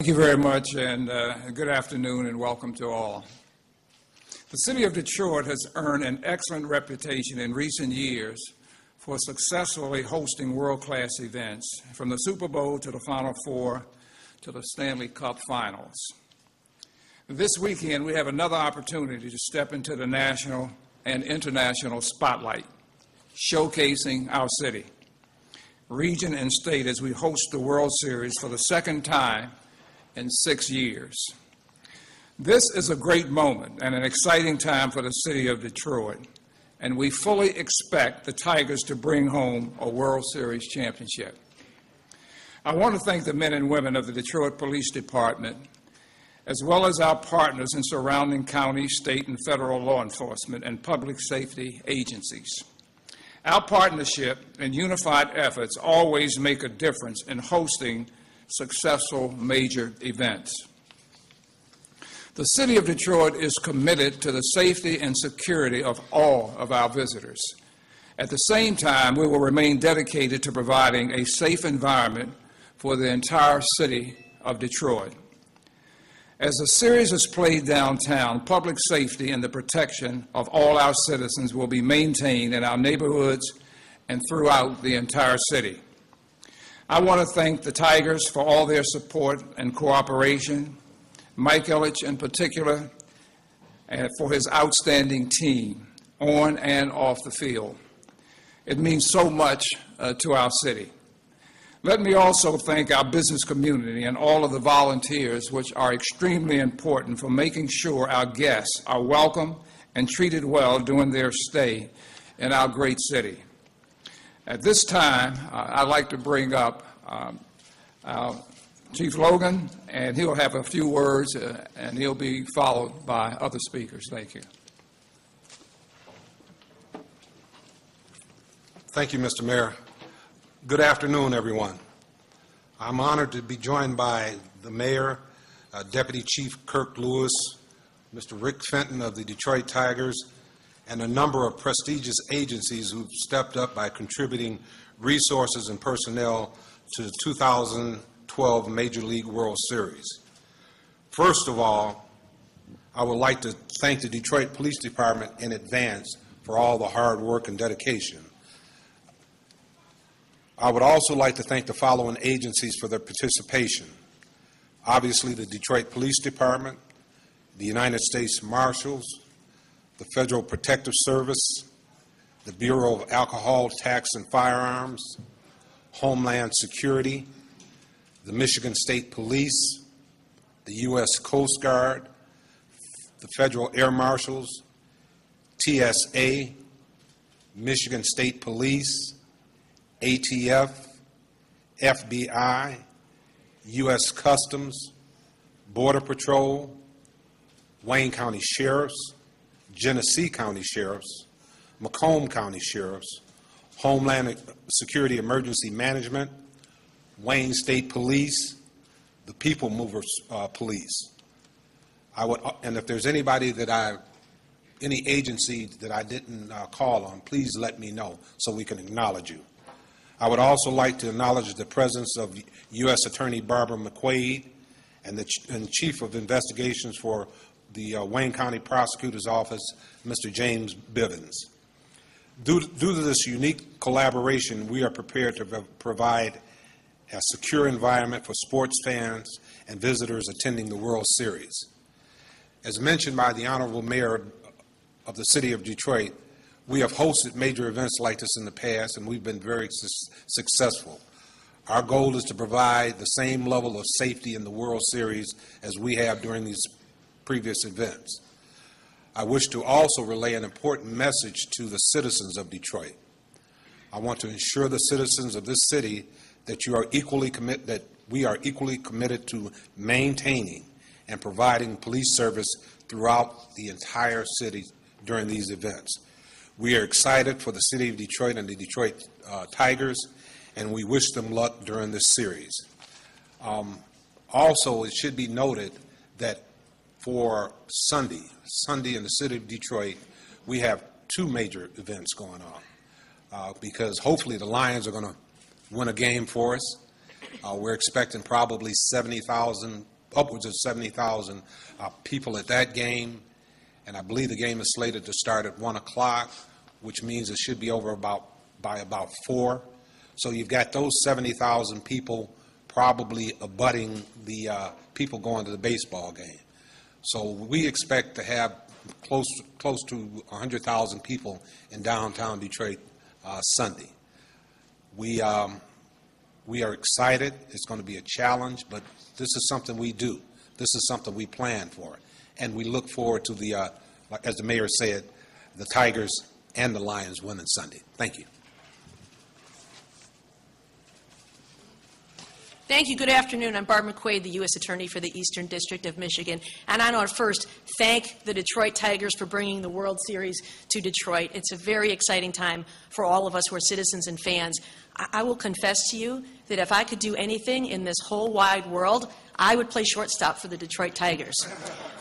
you very much, and good afternoon, and welcome to all. The city of Detroit has earned an excellent reputation in recent years for successfully hosting world-class events, from the Super Bowl to the Final Four to the Stanley Cup Finals. This weekend, we have another opportunity to step into the national and international spotlight, showcasing our city, region, and state as we host the World Series for the second time in 6 years. This is a great moment and an exciting time for the city of Detroit, and we fully expect the Tigers to bring home a World Series championship. I want to thank the men and women of the Detroit Police Department, as well as our partners in surrounding county, state, and federal law enforcement and public safety agencies. Our partnership and unified efforts always make a difference in hosting successful major events. The city of Detroit is committed to the safety and security of all of our visitors. At the same time, we will remain dedicated to providing a safe environment for the entire city of Detroit. As the series is played downtown, public safety and the protection of all our citizens will be maintained in our neighborhoods and throughout the entire city. I want to thank the Tigers for all their support and cooperation, Mike Ilitch in particular, and for his outstanding team on and off the field. It means so much to our city. Let me also thank our business community and all of the volunteers, which are extremely important for making sure our guests are welcome and treated well during their stay in our great city. At this time, I'd like to bring up our Chief Logan, and he'll have a few words, and he'll be followed by other speakers. Thank you. Thank you, Mr. Mayor. Good afternoon, everyone. I'm honored to be joined by the Mayor, Deputy Chief Kirk Lewis, Mr. Rick Fenton of the Detroit Tigers, and a number of prestigious agencies who've stepped up by contributing resources and personnel to the 2012 Major League World Series. First of all, I would like to thank the Detroit Police Department in advance for all the hard work and dedication. I would also like to thank the following agencies for their participation. Obviously, the Detroit Police Department, the United States Marshals, the Federal Protective Service, the Bureau of Alcohol, Tax, and Firearms, Homeland Security, the Michigan State Police, the U.S. Coast Guard, the Federal Air Marshals, TSA, Michigan State Police, ATF, FBI, U.S. Customs, Border Patrol, Wayne County Sheriffs, Genesee County Sheriffs, Macomb County Sheriffs, Homeland Security Emergency Management, Wayne State Police, the People Movers Police. And if there's anybody any agency that I didn't call on, please let me know so we can acknowledge you. I would also like to acknowledge the presence of U.S. Attorney Barbara McQuaid and the Chief of Investigations for the Wayne County Prosecutor's Office, Mr. James Bivens. Due to this unique collaboration, we are prepared to provide a secure environment for sports fans and visitors attending the World Series. As mentioned by the Honorable Mayor of the City of Detroit, we have hosted major events like this in the past, and we've been very successful. Our goal is to provide the same level of safety in the World Series as we have during these previous events. I wish to also relay an important message to the citizens of Detroit. I want to assure the citizens of this city that we are equally committed to maintaining and providing police service throughout the entire city during these events. We are excited for the city of Detroit and the Detroit Tigers, and we wish them luck during this series. Also, it should be noted that for Sunday in the city of Detroit, we have two major events going on because hopefully the Lions are going to win a game for us. We're expecting probably 70,000 upwards of 70,000 people at that game, and I believe the game is slated to start at 1 o'clock, which means it should be over by about 4. So you've got those 70,000 people probably abutting the people going to the baseball game. So we expect to have close to 100,000 people in downtown Detroit Sunday. We are excited. It's going to be a challenge, but this is something we do. This is something we plan for. And we look forward to the, as the mayor said, the Tigers and the Lions winning Sunday. Thank you. Thank you. Good afternoon. I'm Barb McQuaid, the U.S. Attorney for the Eastern District of Michigan. And I want to first thank the Detroit Tigers for bringing the World Series to Detroit. It's a very exciting time for all of us who are citizens and fans. I will confess to you that if I could do anything in this whole wide world, I would play shortstop for the Detroit Tigers.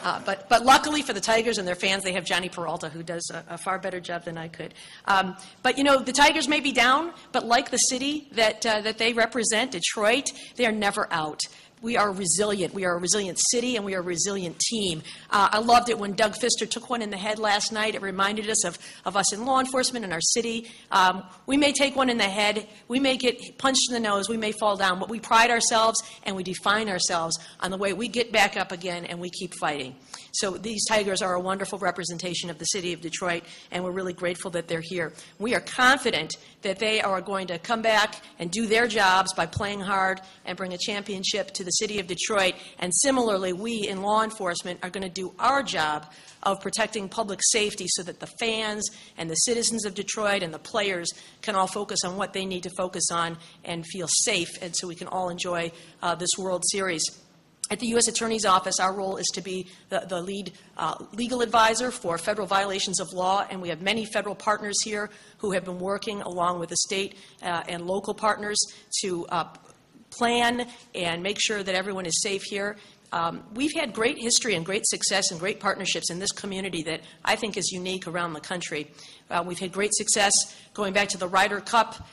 But luckily for the Tigers and their fans, they have Johnny Peralta, who does a far better job than I could. But, you know, the Tigers may be down, but like the city that they represent, Detroit, they are never out. We are resilient. We are a resilient city, and we are a resilient team. I loved it when Doug Pfister took one in the head last night. It reminded us of us in law enforcement in our city. We may take one in the head. We may get punched in the nose. We may fall down. But we pride ourselves, and we define ourselves on the way we get back up again, and we keep fighting. So these Tigers are a wonderful representation of the city of Detroit, and we're really grateful that they're here. We are confident that they are going to come back and do their jobs by playing hard and bring a championship to the city of Detroit. And similarly, we in law enforcement are going to do our job of protecting public safety so that the fans and the citizens of Detroit and the players can all focus on what they need to focus on and feel safe, and so we can all enjoy this World Series. At the U.S. Attorney's Office, our role is to be the lead legal advisor for federal violations of law, and we have many federal partners here who have been working along with the state and local partners to plan and make sure that everyone is safe here. We've had great history and great success and great partnerships in this community that I think is unique around the country. We've had great success going back to the Ryder Cup,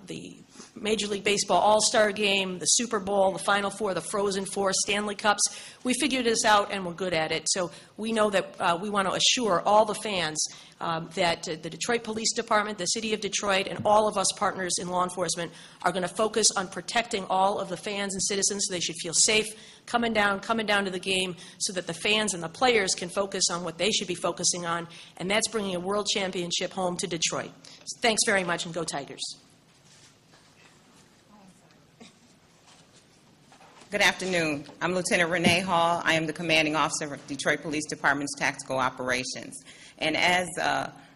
the Major League Baseball All-Star Game, the Super Bowl, the Final Four, the Frozen Four, Stanley Cups. We figured this out, and we're good at it. So we know that we want to assure all the fans that the Detroit Police Department, the City of Detroit, and all of us partners in law enforcement are going to focus on protecting all of the fans and citizens so they should feel safe coming down to the game so that the fans and the players can focus on what they should be focusing on, and that's bringing a world championship home to Detroit. So thanks very much, and go Tigers. Good afternoon. I'm Lieutenant Renee Hall. I am the commanding officer of Detroit Police Department's Tactical Operations. And as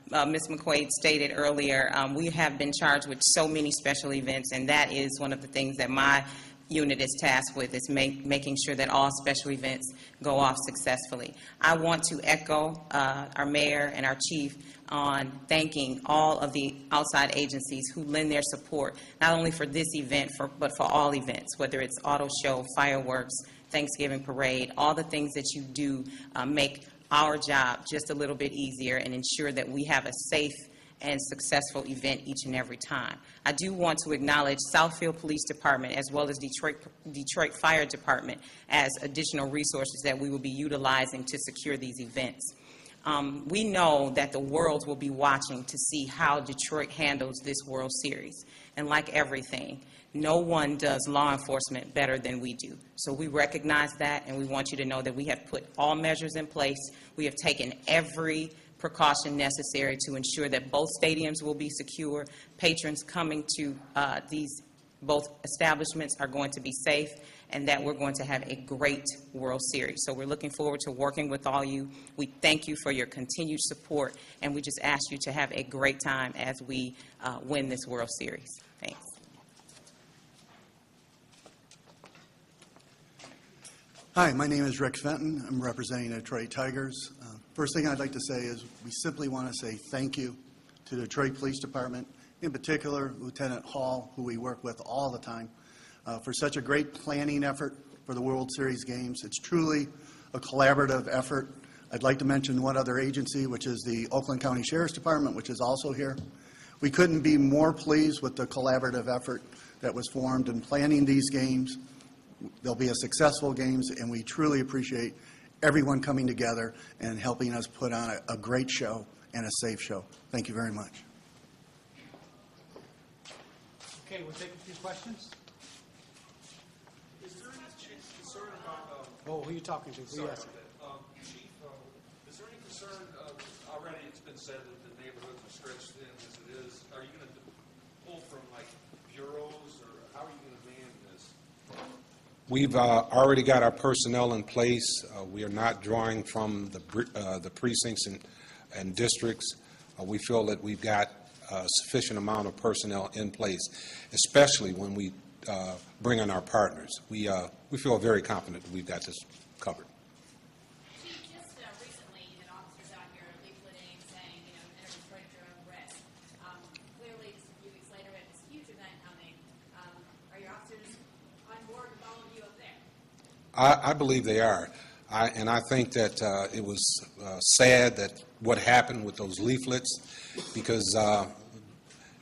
Ms. McQuaid stated earlier, we have been charged with so many special events, and that is one of the things that my unit is tasked with, is making sure that all special events go off successfully. I want to echo our mayor and our chief on thanking all of the outside agencies who lend their support, not only for this event, but for all events, whether it's auto show, fireworks, Thanksgiving parade, all the things that you do make our job just a little bit easier and ensure that we have a safe and successful event each and every time. I do want to acknowledge Southfield Police Department as well as Detroit Fire Department as additional resources that we will be utilizing to secure these events. We know that the world will be watching to see how Detroit handles this World Series. And like everything, no one does law enforcement better than we do. So we recognize that, and we want you to know that we have put all measures in place. We have taken every precaution necessary to ensure that both stadiums will be secure. Patrons coming to these both establishments are going to be safe, and that we're going to have a great World Series. So we're looking forward to working with all you. We thank you for your continued support, and we just ask you to have a great time as we win this World Series. Thanks. Hi, my name is Rick Fenton. I'm representing the Detroit Tigers. First thing I'd like to say is we simply want to say thank you to the Detroit Police Department, in particular Lieutenant Hall, who we work with all the time, for such a great planning effort for the World Series games. It's truly a collaborative effort. I'd like to mention one other agency, which is the Oakland County Sheriff's Department, which is also here. We couldn't be more pleased with the collaborative effort that was formed in planning these games, There'll be a successful games, and we truly appreciate everyone coming together and helping us put on a great show and a safe show. Thank you very much. Okay, we'll take a few questions. Is there any concern about, Oh, who are you talking to? Who sorry you about asking? that. Chief, is there any concern, already it's been said that the neighborhoods are stretched thin as it is. Are you going to pull from like bureaus, or how are you going to man this? We've already got our personnel in place. We are not drawing from the precincts and districts. We feel that we've got a sufficient amount of personnel in place, especially when we bring in our partners. We feel very confident that we've got this covered. Chief, just recently, you had officers out here leafleting saying, enter Detroit at your own risk. Clearly, just a few weeks later, we have this huge event coming. Are your officers on board with all of you up there? I believe they are. And I think that it was sad that what happened with those leaflets, because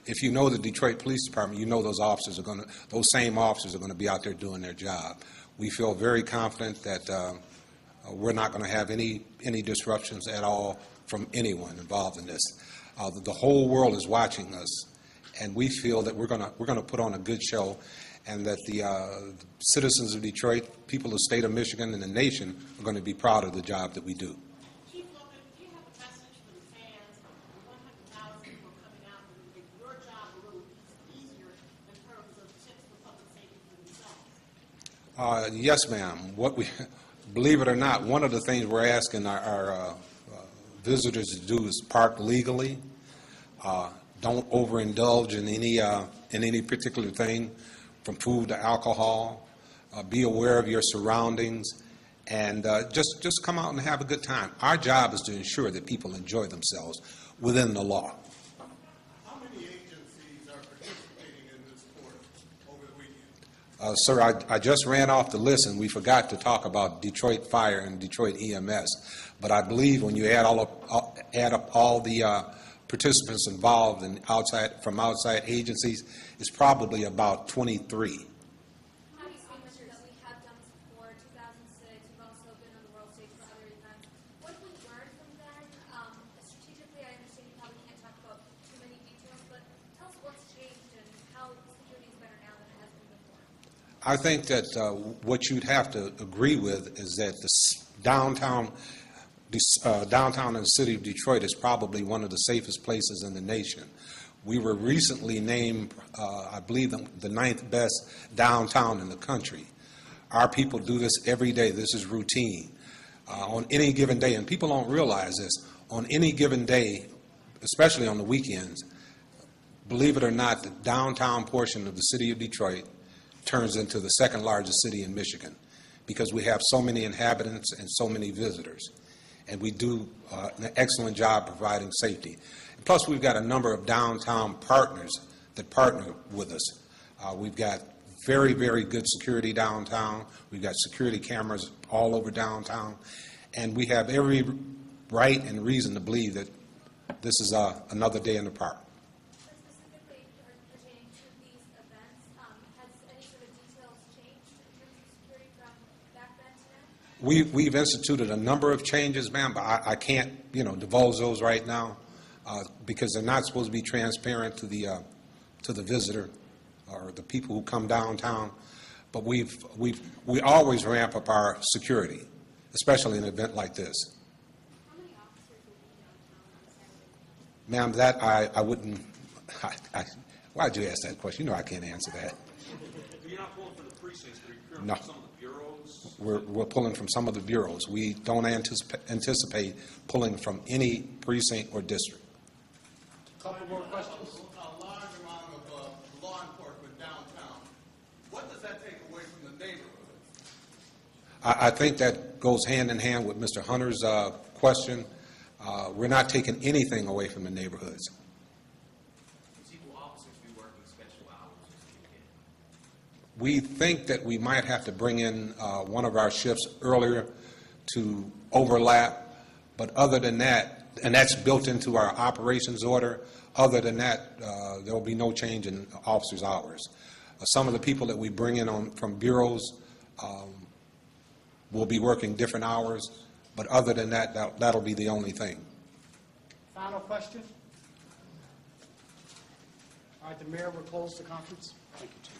if you know the Detroit Police Department, you know those same officers are going to be out there doing their job. We feel very confident that we're not going to have any disruptions at all from anyone involved in this. The whole world is watching us, and we feel that we're going to put on a good show, and that the citizens of Detroit, people of the state of Michigan, and the nation are going to be proud of the job that we do. Chief Logan, do you have a message for the fans, the 100,000 people coming out and make your job a little easier in terms of tips for public safety for themselves? Yes, ma'am. Believe it or not, one of the things we're asking our visitors to do is park legally. Don't overindulge in any particular thing, from food to alcohol. Be aware of your surroundings, and just come out and have a good time. Our job is to ensure that people enjoy themselves within the law. How many agencies are participating in this sport over the weekend? Sir, I just ran off the list, and we forgot to talk about Detroit Fire and Detroit EMS. But I believe when you add up all the participants involved and from outside agencies, it's probably about 23. How do you see that we have done this before, 2006, we've also been on the world stage for other events. What have we learned from then? Strategically, I understand you probably can't talk about too many details, but tell us what's changed and how security is better now than it has been before. I think that what you'd have to agree with is that the downtown in the city of Detroit is probably one of the safest places in the nation. We were recently named, I believe, the 9th best downtown in the country. Our people do this every day. This is routine. On any given day, and people don't realize this, on any given day, especially on the weekends, believe it or not, the downtown portion of the city of Detroit turns into the second largest city in Michigan, because we have so many inhabitants and so many visitors. And we do an excellent job providing safety. And plus, we've got a number of downtown partners that partner with us. We've got very, very good security downtown. We've got security cameras all over downtown. And we have every right and reason to believe that this is another day in the park. But specifically pertaining to these events, has any sort of details changed in terms of security from back then to now? We've instituted a number of changes, ma'am, but I can't, divulge those right now because they're not supposed to be transparent to the visitor or the people who come downtown. But we always ramp up our security, especially in an event like this. How many officers will be downtown on Saturday? Ma'am, that I wouldn't. Why'd you ask that question? You know I can't answer that. You're not pulling from the precincts, but you're pulling No. from some of the bureaus? We're pulling from some of the bureaus. We don't anticipate pulling from any precinct or district. Couple more questions. A large amount of law enforcement downtown. What does that take away from the neighborhood? I think that goes hand in hand with Mr. Hunter's question. We're not taking anything away from the neighborhoods. Will officers be working special hours this weekend? We think that we might have to bring in one of our shifts earlier to overlap, but other than that, and that's built into our operations order, other than that, there will be no change in officers' hours. Some of the people that we bring in from bureaus We'll be working different hours, but other than that, that'll be the only thing. Final question? All right, the mayor will close the conference. Thank you, Chief.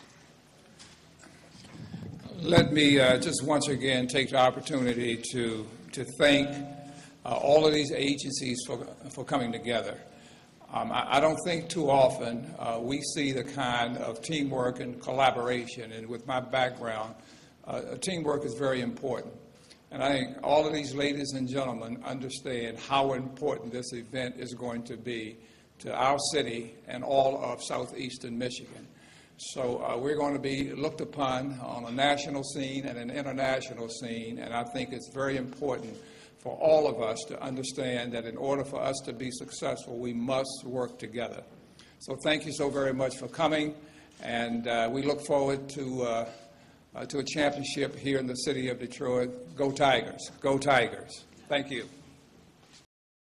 Let me just once again take the opportunity to thank all of these agencies for coming together. I don't think too often we see the kind of teamwork and collaboration, and with my background, teamwork is very important. And I think all of these ladies and gentlemen understand how important this event is going to be to our city and all of southeastern Michigan. So we're going to be looked upon on a national scene and an international scene, and I think it's very important for all of us to understand that in order for us to be successful, we must work together. So thank you so very much for coming, and we look forward to a championship here in the city of Detroit. Go Tigers. Go Tigers. Thank you.